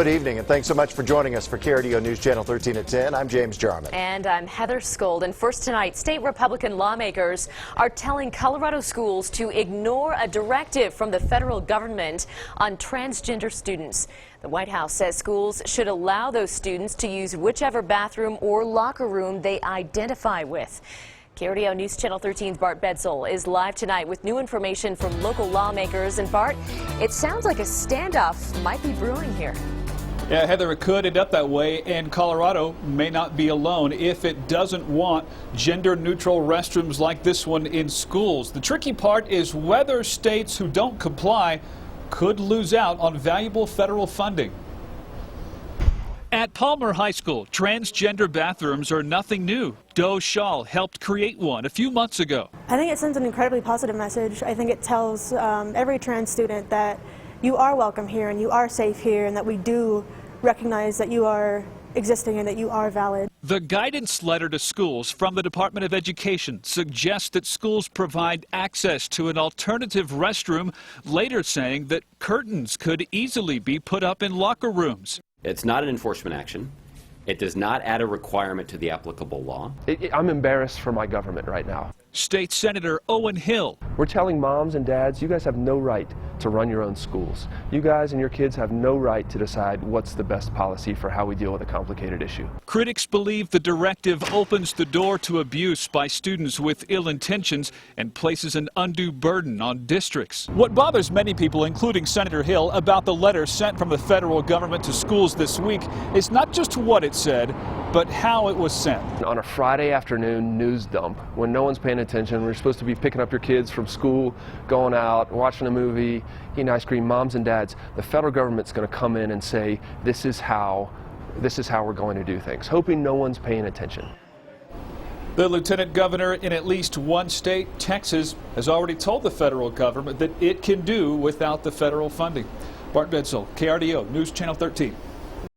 Good evening, and thanks so much for joining us for KRDO News Channel 13 at 10. I'm James Jarman. And I'm Heather Skold. And first tonight, state Republican lawmakers are telling Colorado schools to ignore a directive from the federal government on transgender students. The White House says schools should allow those students to use whichever bathroom or locker room they identify with. KRDO News Channel 13's Bart Bedsole is live tonight with new information from local lawmakers. And Bart, it sounds like a standoff might be brewing here. Yeah, Heather, it could end up that way, and Colorado may not be alone if it doesn't want gender-neutral restrooms like this one in schools. The tricky part is whether states who don't comply could lose out on valuable federal funding. At Palmer High School, transgender bathrooms are nothing new. Doe Shaw helped create one a few months ago. I think it sends an incredibly positive message. I think it tells every trans student that you are welcome here and you are safe here, and that we do recognize that you are existing and that you are valid. The guidance letter to schools from the Department of Education suggests that schools provide access to an alternative restroom, later saying that curtains could easily be put up in locker rooms. It's not an enforcement action. It does not add a requirement to the applicable law. I'm embarrassed for my government right now. State Senator Owen Hill. We're telling moms and dads, you guys have no right to run your own schools. You guys and your kids have no right to decide what's the best policy for how we deal with a complicated issue. Critics believe the directive opens the door to abuse by students with ill intentions and places an undue burden on districts. What bothers many people, including Senator Hill, about the letter sent from the federal government to schools this week is not just what it said, but how it was sent. On a Friday afternoon news dump, when no one's paying attention, we're supposed to be picking up your kids from school, going out, watching a movie, eating ice cream, moms and dads, the federal government's going to come in and say, this is how we're going to do things, hoping no one's paying attention. The lieutenant governor in at least one state, Texas, has already told the federal government that it can do without the federal funding. Bart Bedsole, KRDO News Channel 13.